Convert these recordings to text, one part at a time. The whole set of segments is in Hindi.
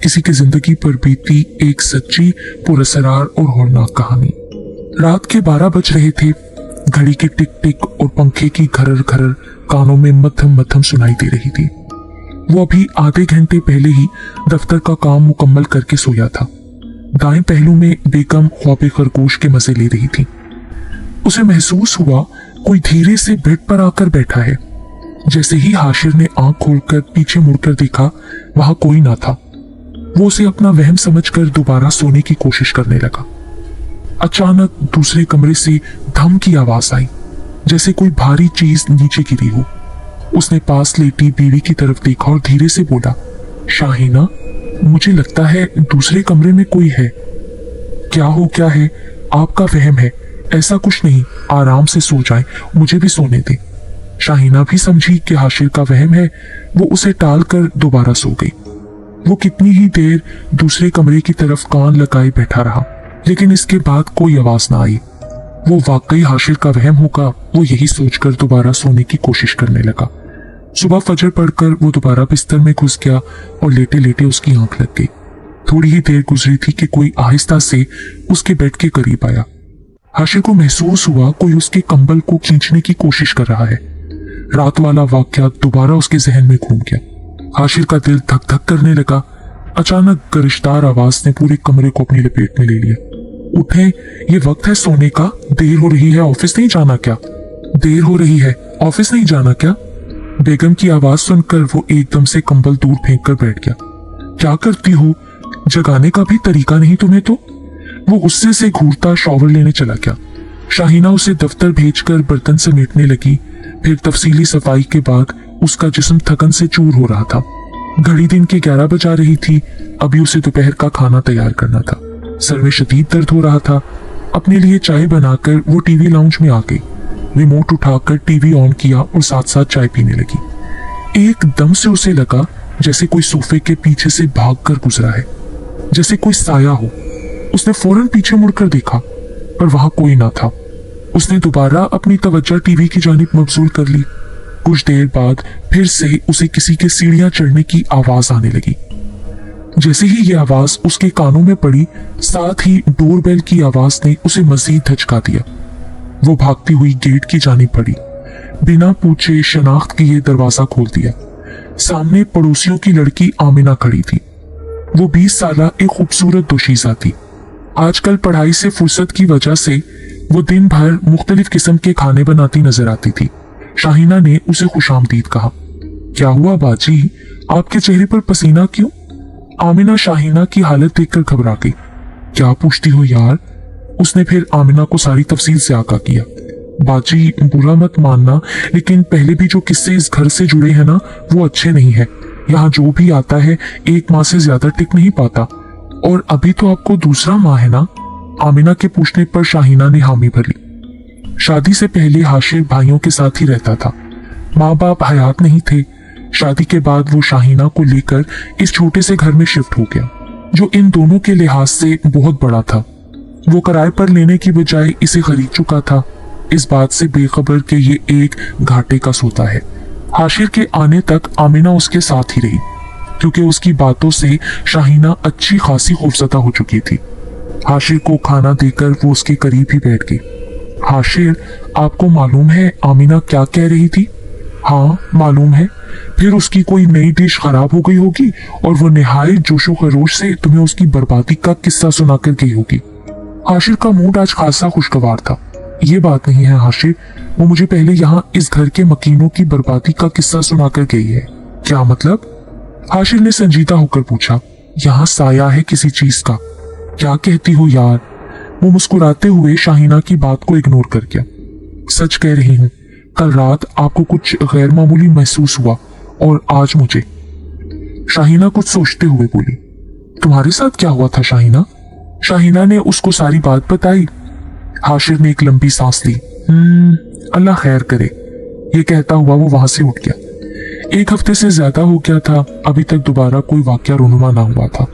किसी की जिंदगी पर बीती एक सच्ची, पुरअसरार और होलनाक कहानी। रात के 12 बज रहे थे। घड़ी की टिक टिक और पंखे की घरर घरर कानों में मद्धम मद्धम सुनाई दे रही थी। वो अभी आधे घंटे पहले ही दफ्तर का काम मुकम्मल करके सोया था। दाएं पहलू में बेगम ख्वाबे खरगोश के मजे ले रही थी। उसे महसूस हुआ कोई धीरे से बेड पर आकर बैठा है। जैसे ही हाशिर ने आंख खोलकर पीछे मुड़कर देखा, वहां कोई ना था। वो उसे अपना वहम समझकर दोबारा सोने की कोशिश करने लगा। अचानक दूसरे कमरे से धम की आवाज आई, जैसे कोई भारी चीज नीचे गिरी हो। उसने पास लेटी बीवी की तरफ देखा और धीरे से बोला, शाहीना, मुझे लगता है दूसरे कमरे में कोई है। क्या है? आपका वहम है, ऐसा कुछ नहीं, आराम से सो जाएं, मुझे भी सोने दे। शाहीना भी समझी कि हाशिर का वहम है। वो उसे टाल कर दोबारा सो गई। वो कितनी ही देर दूसरे कमरे की तरफ कान लगाए बैठा रहा, लेकिन इसके बाद कोई आवाज ना आई। वो वाकई हाशिर का वहम होगा, वो यही सोचकर दोबारा सोने की कोशिश करने लगा। सुबह फजर पढ़कर वो दोबारा बिस्तर में घुस गया और लेटे लेटे उसकी आंख लग गई। थोड़ी ही देर गुजरी थी कि कोई आहिस्ता से उसके बेड के करीब आया। हाशिर को महसूस हुआ कोई उसके कंबल को खींचने की कोशिश कर रहा है। रात वाला वाकया दोबारा उसके जहन में घूम गया। हाशिर का दिल धक धक करने लगा। अचानक गरिश्तार आवाज ने पूरे कमरे को अपनी लपेट में ले लिया। उठे, ये वक्त है सोने का, देर हो रही है, ऑफिस नहीं जाना क्या? देर हो रही है, ऑफिस नहीं जाना क्या? बेगम की आवाज सुनकर वो एकदम से कंबल दूर फेंक कर बैठ गया। क्या करती हो? जगाने का भी तरीका नहीं तुम्हें तो। वो गुस्से से घूरता शॉवर लेने चला गया। शाहीना उसे दफ्तर भेजकर बर्तन समेटने लगी। फिर तफसीली सफाई के बाद उसका जिस्म थकन से चूर हो रहा था। घड़ी दिन के 11 बजा रही थी। अभी उसे दोपहर का खाना तैयार करना था। सर में शदीद दर्द हो रहा था। अपने लिए चाय बनाकर वो टीवी लाउंज में आ गई। रिमोट उठाकर टीवी ऑन किया और साथ साथ चाय पीने लगी। एकदम से उसे लगा जैसे कोई सोफे के पीछे से भागकर गुजरा है, जैसे कोई साया हो। उसने फौरन पीछे मुड़कर देखा, पर वहां कोई ना था। उसने दोबारा अपनी तवज्जो टीवी की जानिब मबजूल कर ली। कुछ देर बाद फिर से उसे किसी के सीढ़ियां चढ़ने की आवाज आने लगी। जैसे ही यह आवाज उसके कानों में पड़ी, साथ ही डोरबेल की आवाज ने उसे मजीद धचका दिया। वो भागती हुई गेट की जानिब बढ़ी। बिना पूछे शनाख्त किए दरवाजा खोल दिया। सामने पड़ोसियों की लड़की आमिना खड़ी थी। वो 20 साला एक खूबसूरत दोशीज़ा थी। आजकल पढ़ाई से फुर्सत की वजह से वो दिन भर मुख्तलिफ किस्म के खाने बनाती नजर आती थी। शाहीना ने उसे खुशामदीद कहा। क्या हुआ बाजी, आपके चेहरे पर पसीना क्यों? आमिना शाहीना की हालत देखकर घबरा गई। क्या पूछती हो यार? उसने फिर आमिना को सारी तफसील से आगाह किया। बाजी, बुरा मत मानना, लेकिन पहले भी जो किस्से इस घर से जुड़े हैं ना, वो अच्छे नहीं है। यहाँ जो भी आता है 1 माह से ज्यादा टिक नहीं पाता। और अभी तो आपको दूसरा माह है ना? आमिना के पूछने पर शाहीना ने हामी भर ली। शादी से पहले हाशिर भाइयों के साथ ही रहता था। माँ बाप हयात नहीं थे। शादी के बाद वो शाहीना को लेकर इस छोटे से घर में शिफ्ट हो गया, जो इन दोनों के लिहाज से बहुत बड़ा था। वो किराए पर लेने की बजाय इसे खरीद चुका था, इस बात से बेखबर कि ये एक घाटे का सौदा है। हाशिर के आने तक आमिना उसके साथ ही रही, क्योंकि उसकी बातों से शाहीना अच्छी खासी खौफजदा हो चुकी थी। हाशिर को खाना देकर वो उसके करीब ही बैठ गई। हाशिर, आपको मालूम है आमिना क्या कह रही थी? हाँ मालूम है। फिर उसकी कोई नई डिश खराब हो गई होगी और वो निहायत जोशो खरोश से तुम्हें उसकी बर्बादी का किस्सा सुनाकर गई होगी। हाशिर का मूड आज खासा खुशगवार था। ये बात नहीं है हाशिर, वो मुझे पहले यहाँ इस घर के मकीनों की बर्बादी का किस्सा सुनाकर गई है। क्या मतलब? हाशिर ने संजीदा होकर पूछा। यहाँ साया है किसी चीज का। क्या कहती हो यार? वो मुस्कुराते हुए शाहीना की बात को इग्नोर कर गया। सच कह रही हूँ, कल रात आपको कुछ गैर मामूली महसूस हुआ और आज मुझे। शाहीना कुछ सोचते हुए बोली। तुम्हारे साथ क्या हुआ था शाहीना? शाहीना ने उसको सारी बात बताई। हाशिर ने एक लंबी सांस ली। अल्लाह खैर करे, ये कहता हुआ वो वहां से उठ गया। 1 हफ्ते से ज्यादा हो गया था, अभी तक दोबारा कोई वाकया रोनुमा ना हुआ था।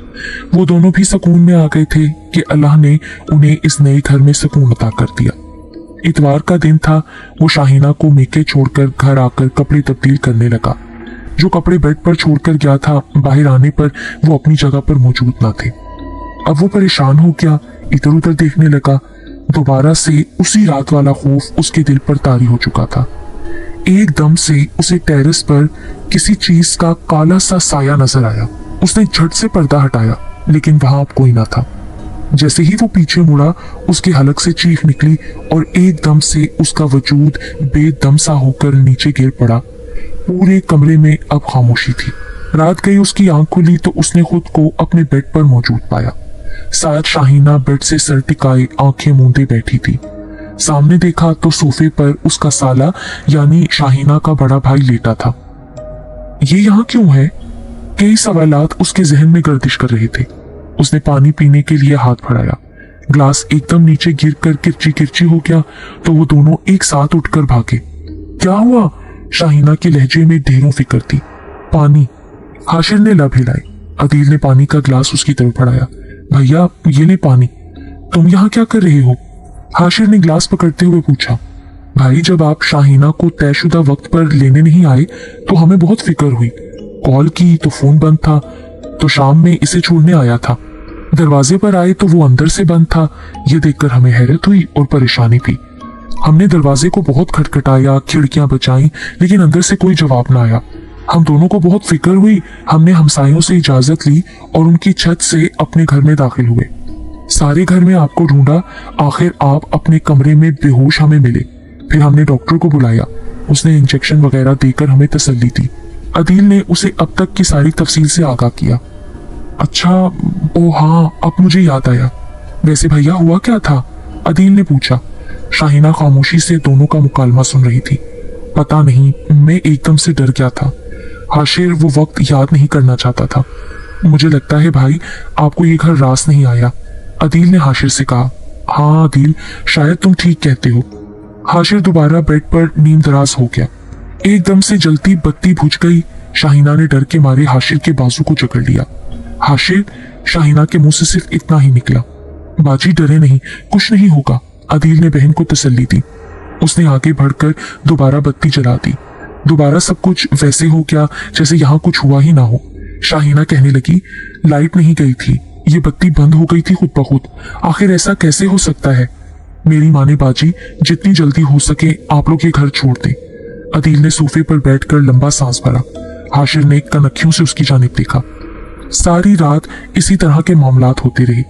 वो दोनों भी सुकून में आ गए थे कि अल्लाह ने उन्हें इस नए घर में सुकून अता कर दिया। इतवार का दिन था। वो शाहीना को मेके छोड़कर घर आकर कपड़े तब्दील करने लगा। जो कपड़े बेड पर छोड़कर गया था, बाहर आने पर वो अपनी जगह पर मौजूद न थे। अब वो परेशान हो गया, इधर उधर देखने लगा। दोबारा से उसी रात वाला खौफ उसके दिल पर तारी हो चुका था। एकदम से उसे टेरेस पर किसी चीज का काला सा साया नजर आया। उसने झट से पर्दा हटाया, लेकिन वहां अब कोई ना था। जैसे ही वो पीछे मुड़ा, उसके हलक से चीख निकली और एकदम से उसका वजूद बेदम सा होकर नीचे गिर पड़ा। पूरे कमरे में अब खामोशी थी। रात गई, उसकी आंख खुली तो उसने खुद को अपने बेड पर मौजूद पाया। साथ शाहीना बेड से सर टिकाए आंखें मूंदे बैठी थी। सामने देखा तो सोफे पर उसका साला यानी शाहीना का बड़ा भाई लेटा था। ये यहाँ क्यों है? कई सवालात उसके जहन में गर्दिश कर रहे थे। उसने पानी पीने के लिए हाथ बढ़ाया। ग्लास एकदम नीचे गिरकर किरची किरची हो गया तो वो दोनों एक साथ उठकर भागे। क्या हुआ? शाहीना के लहजे में ढेरों फिक्र थी। पानी। हाशिर ने लब हिलाई। अदील ने पानी का ग्लास उसकी तरफ बढ़ाया। भैया, ये ले पानी। तुम यहाँ क्या कर रहे हो? हाशिर ने ग्लास पकड़ते हुए पूछा। भाई, जब आप शाहीना को तयशुदा वक्त पर लेने नहीं आए तो हमें बहुत फिक्र हुई। कॉल की तो फोन बंद था, तो शाम में इसे छोड़ने आया था। दरवाजे पर आए तो वो अंदर से बंद था। ये देखकर हमें हैरत हुई और परेशानी भी। हमने दरवाजे को बहुत खटखटाया, खिड़कियां बचाई, लेकिन अंदर से कोई जवाब ना आया। हम दोनों को बहुत फिक्र हुई। हमने हमसायों से इजाजत ली और उनकी छत से अपने घर में दाखिल हुए। सारे घर में आपको ढूंढा। आखिर आप अपने कमरे में बेहोश हमें मिले। फिर हमने डॉक्टर को बुलाया। उसने इंजेक्शन वगैरह देकर हमें तसल्ली दी। अदील ने उसे अब तक की सारी तफसील से आगाह किया। अच्छा, ओ हाँ, अब मुझे याद आया। वैसे भैया, हुआ क्या था? अदील ने पूछा। शाहीना खामोशी से दोनों का मुकालमा सुन रही थी। पता नहीं, मैं एकदम से डर गया था। हाशिर वो वक्त याद नहीं करना चाहता था। मुझे लगता है भाई, आपको ये घर रास नहीं आया। अदील ने हाशिर से कहा। हाँ अदील, शायद तुम ठीक कहते हो। हाशिर दोबारा बेड पर नींद दराज हो गया। एकदम से जलती बत्ती बुझ गई। शाहीना ने डर के मारे हाशिर के बाजू को जकड़ लिया। हाशिर, शाहीना के मुंह से सिर्फ इतना ही निकला। बाजी, डरे नहीं, कुछ नहीं होगा। अदील ने बहन को तसल्ली दी। उसने आगे बढ़कर दोबारा बत्ती जला दी। दोबारा सब कुछ वैसे हो गया जैसे यहाँ कुछ हुआ ही ना हो। शाहीना कहने लगी, लाइट नहीं गई थी, ये बत्ती बंद हो गई थी खुद ब खुद। आखिर ऐसा कैसे हो सकता है? मेरी माँ ने बाजी, जितनी जल्दी हो सके आप लोग ये घर छोड़ दें। अदील ने सोफे पर बैठकर लंबा सांस भरा। हाशिर ने कनखियों से उसकी जानिब देखा। सारी रात इसी तरह के मामलात होते रहे।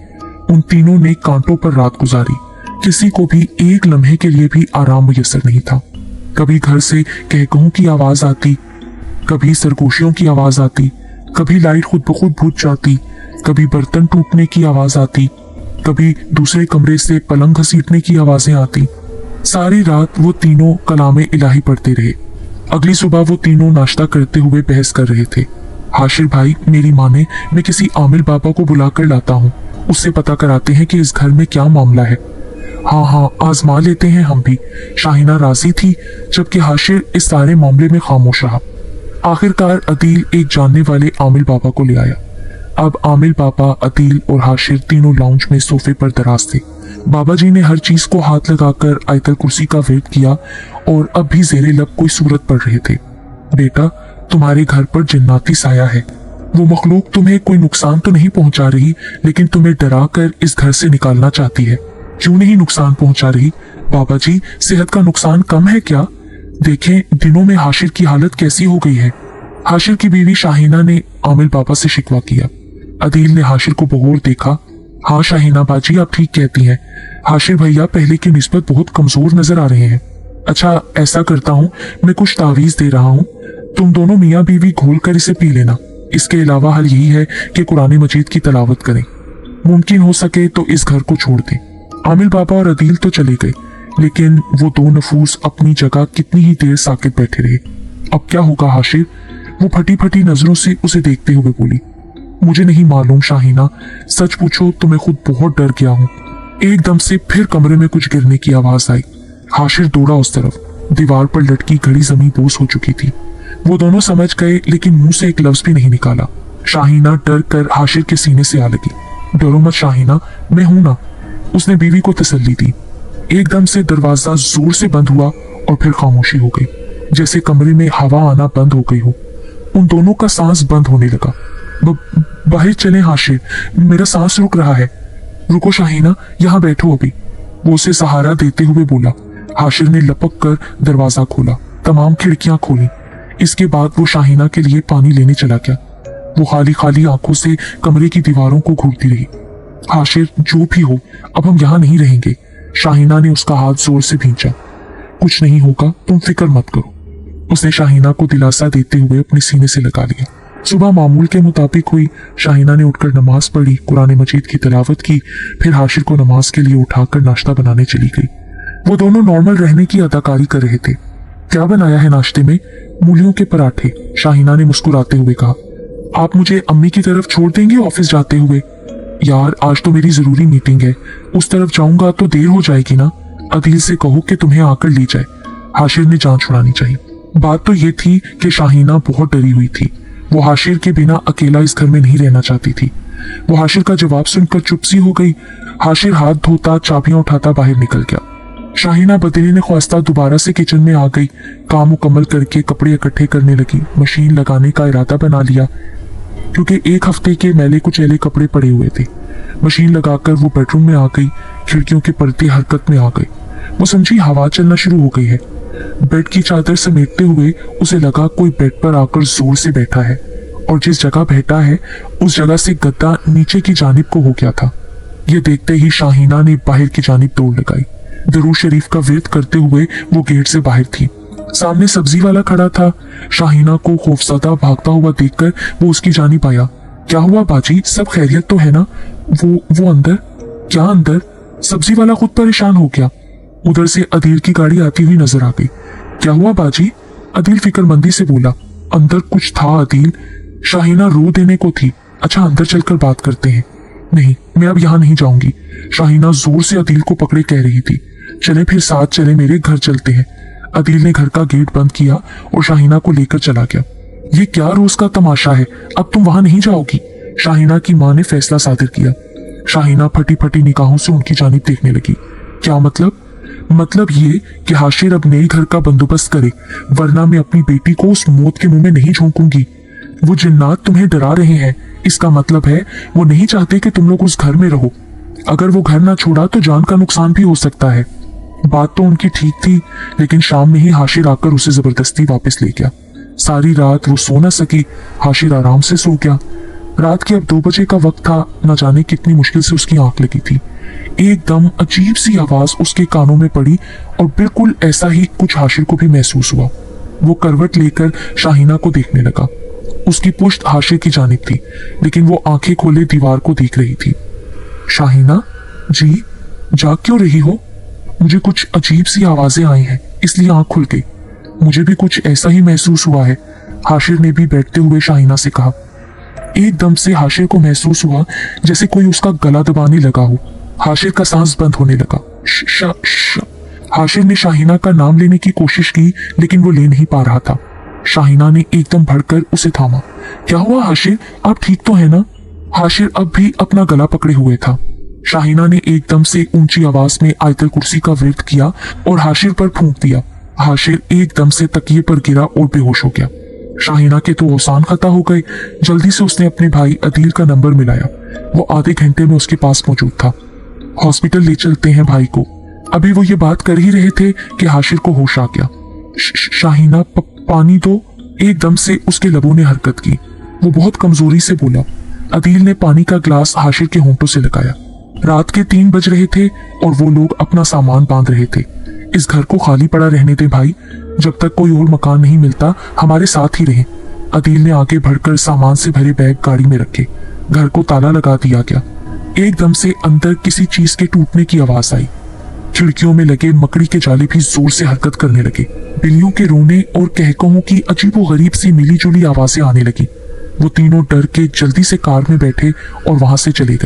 उन तीनों ने कांटों पर रात गुजारी। किसी को भी एक लम्हे के लिए भी आराम मुयस्सर नहीं था। कभी घर से कहकहों की आवाज आती, कभी सरगोशियों की आवाज आती, कभी लाइट खुद ब खुद बुझ जाती, कभी बर्तन टूटने की आवाज आती, कभी दूसरे कमरे से पलंग घसीटने की आवाजें आती। सारी रात वो तीनों कलामे इलाही पढ़ते रहे। अगली सुबह वो तीनों नाश्ता करते हुए बहस कर रहे थे। हाशिर भाई, मेरी माँ ने, मैं किसी आमिल बाबा को बुलाकर लाता हूँ, उससे पता कराते हैं कि इस घर में क्या मामला है। हाँ हाँ, आजमा लेते हैं हम भी। शाहीना राजी थी, जबकि हाशिर इस सारे मामले में खामोश रहा। आखिरकार अदील एक जानने वाले आमिल बाबा को ले आया। अब आमिल बाबा, अदील और हाशिर तीनों लाउंज में सोफे पर दराज थे। बाबा जी ने हर चीज को हाथ लगाकर आयतल कुर्सी का वेट किया और अब भी जेरे लब कोई सूरत पढ़ रहे थे। बेटा, तुम्हारे घर पर जिन्नाती साया है। वो मखलूक तुम्हें कोई नुकसान तो नहीं पहुंचा रही, लेकिन तुम्हें डरा कर इस घर से निकालना चाहती है। क्यों नहीं नुकसान पहुंचा रही? बाबा जी, सेहत का नुकसान कम है क्या? देखें दिनों में हाशिर की हालत कैसी हो गई है। हाशिर की बीवी शाहीना ने आमिल बाबा से शिकवा किया। अदील ने हाशिर को बगौर देखा। हाँ शाहीना बाजी, आप ठीक कहती हैं। हाशिर भैया पहले की निस्बत बहुत कमजोर नजर आ रहे हैं। अच्छा, ऐसा करता हूँ, मैं कुछ तावीज दे रहा हूँ, तुम दोनों मियाँ बीवी घोल कर इसे पी लेना। इसके अलावा हल यही है कि कुरान मजीद की तलावत करें। मुमकिन हो सके तो इस घर को छोड़ दें। आमिल बाबा और अदील तो चले गए, लेकिन वो दो नफूस अपनी जगह कितनी ही देर साकित बैठे रहे। अब क्या होगा हाशिर? वो फटी फटी नजरों से उसे देखते हुए बोली। मुझे नहीं मालूम शाहीना, सच पूछो तो मैं खुद बहुत डर गया हूँ। एकदम से फिर कमरे में कुछ गिरने की आवाज आई। हाशिर दौड़ा उस तरफ। दीवार पर लटकी घड़ी जमीन बोस हो चुकी थी। वो दोनों समझ गए, लेकिन मुंह से एक लफ्ज भी नहीं निकाला। शाहीना डर कर हाशिर के सीने से आ लगी। डरो मत शाहीना, मैं हूं ना, उसने बीवी को तसल्ली दी। एकदम से दरवाजा जोर से बंद हुआ और फिर खामोशी हो गई, जैसे कमरे में हवा आना बंद हो गई हो। उन दोनों का सांस बंद होने लगा। बाहर चले हाशिर, मेरा सांस रुक रहा है। रुको शाहीना, यहाँ बैठो अभी, वो उसे सहारा देते हुए बोला। हाशिर ने लपक कर दरवाजा खोला, तमाम खिड़कियां खोली। इसके बाद वो शाहीना के लिए पानी लेने चला गया। वो खाली खाली आंखों से कमरे की दीवारों को घूरती रही। हाशिर, जो भी हो, अब हम यहाँ नहीं रहेंगे। शाहीना ने उसका हाथ जोर से भींचा। कुछ नहीं होगा, तुम फिक्र मत करो। उसने शाहीना को दिलासा देते हुए अपने सीने से लगा लिया। सुबह मामूल के मुताबिक हुई। शाहीना ने उठकर नमाज पढ़ी, कुरान मजीद की तिलावत की, फिर हाशिर को नमाज के लिए उठाकर नाश्ता बनाने चली गई। वो दोनों नॉर्मल रहने की अदाकारी कर रहे थे। क्या बनाया है नाश्ते में? मूलियों के पराठे, शाहीना ने मुस्कुराते हुए कहा। आप मुझे अम्मी की तरफ छोड़ देंगे ऑफिस जाते हुए? यार, आज तो मेरी जरूरी मीटिंग है, उस तरफ जाऊंगा तो देर हो जाएगी ना। अदील से कहो कि तुम्हें आकर ले जाए। हाशिर ने जान छुड़ानी चाहिए। बात तो ये थी कि शाहीना बहुत डरी हुई थी। वो हाशिर के बिना अकेला इस घर में नहीं रहना चाहती थी। वो हाशिर का जवाब सुनकर चुप सी हो गई। हाशिर हाथ धोता, चाबियां उठाता बाहर निकल गया। शाहीना बदरीन ख्वास्ता दोबारा से किचन में आ गई। काम मुकम्मल करके कपड़े इकट्ठे करने लगी। मशीन लगाने का इरादा बना लिया, क्योंकि एक हफ्ते के मैले कुचैले कपड़े पड़े हुए थे। मशीन लगाकर वो बेडरूम में आ गई। खिड़कियों के पर्दे हरकत में आ गए। वो समझी हवा चलना शुरू हो गई है। बेड की चादर समेटते हुए उसे लगा कोई बेड पर आकर जोर से बैठा है, और जिस जगह बैठा है उस जगह से गद्दा नीचे की जानिब को हो गया था। ये देखते ही शाहीना ने बाहर की जानिब दौड़ लगाई। दरूद शरीफ का विर्द करते हुए वो गेट से बाहर थी। सामने सब्जी वाला खड़ा था। शाहीना को खौफजदा भागता हुआ देखकर वो उसकी जानिब आया। क्या हुआ बाजी, सब खैरियत तो है ना? वो अंदर? क्या अंदर? सब्जी वाला खुद परेशान हो गया। उधर से अदील की गाड़ी आती हुई नजर आ गई। क्या हुआ बाजी? अदील फिक्रमंदी से बोला। अंदर कुछ था अदील। शाहीना रो देने को थी। अच्छा, अंदर चलकर बात करते हैं। नहीं, मैं अब यहाँ नहीं जाऊंगी। शाहीना जोर से अदील को पकड़े कह रही थी। चले, फिर साथ चले, मेरे घर चलते हैं। अदील ने घर का गेट बंद किया और शाहीना को लेकर चला गया। ये क्या रोज का तमाशा है, अब तुम वहां नहीं जाओगी? शाहीना की मां ने फैसला सादिर किया। शाहीना फटी फटी निगाहों से उनकी जानिब देखने लगी। क्या मतलब? मतलब ये कि हाशिर अब नए घर का बंदोबस्त करे, वरना मैं अपनी बेटी को उस मौत के मुंह में नहीं झोंकूंगी। वो जिन्नात तुम्हें डरा रहे हैं, इसका मतलब है वो नहीं चाहते कि तुम लोग उस घर में रहो। अगर वो घर ना छोड़ा तो जान का नुकसान भी हो सकता है। बात तो उनकी ठीक थी, लेकिन शाम में ही हाशिर आकर उसे जबरदस्ती वापस ले गया। सारी रात वो सो न सकी। हाशिर आराम से सो गया। रात के अब 2 बजे का वक्त था। न जाने कितनी मुश्किल से उसकी आंख लगी थी। एकदम अजीब सी आवाज उसके कानों में पड़ी, और बिल्कुल ऐसा ही कुछ हाशिर को भी महसूस हुआ। वो करवट लेकर शाहीना को देखने लगा। उसकी पुश्त हाशिर की जानिब थी, लेकिन वो आंखें खोले दीवार को देख रही थी। शाहीना जी, जाग क्यों रही हो? मुझे कुछ अजीब सी आवाजें आई हैं, इसलिए आंख खुल गई। मुझे भी कुछ ऐसा ही महसूस हुआ है, हाशिर ने भी बैठते हुए शाहीना से कहा। एकदम से हाशिर को महसूस हुआ जैसे कोई उसका गला दबाने लगा हो। हाशिर का सांस बंद होने लगा। हाशिर ने शाहीना का नाम लेने की कोशिश की, लेकिन वो ले नहीं पा रहा था। शाहीना ने एकदम भड़कर उसे थामा। क्या हुआ हाशिर, आप ठीक तो है ना? हाशिर अब भी अपना गला पकड़े हुए था। शाहीना ने एकदम से ऊंची आवाज में आयतल कुर्सी का विर्द किया और हाशिर पर फूंक दिया। हाशिर एकदम से तकिए पर गिरा और बेहोश हो गया। शाहीना के तो औसान खता हो गए। जल्दी से उसने अपने भाई अदील का नंबर मिलाया। वो आधे घंटे में उसके पास मौजूद था। हॉस्पिटल ले चलते हैं भाई को। अभी वो ये बात कर ही रहे थे कि हाशिर को होश आ गया। शाहीना पानी दो। एकदम से उसके लबों ने हरकत की। वो बहुत कमजोरी से बोला। अदील ने पानी का ग्लास हाशिर के होंठों से लगाया। रात के 3 बज रहे थे और वो लोग अपना सामान बांध रहे थे। इस घर को खाली पड़ा रहने दे भाई, जब तक कोई और मकान नहीं मिलता हमारे साथ ही रहें। अदील ने आगे बढ़कर सामान से भरे बैग गाड़ी में रखे। घर को ताला लगा दिया गया। एकदम से अंदर किसी चीज के टूटने की आवाज आई। खिड़कियों में लगे मकड़ी के जाले भी जोर से हरकत करने लगे। बिल्लियों के रोने और कहकहों की अजीबोगरीब सी मिली जुली आवाजें आने लगी। वो तीनों डर के जल्दी से कार में बैठे और वहां से चले गए।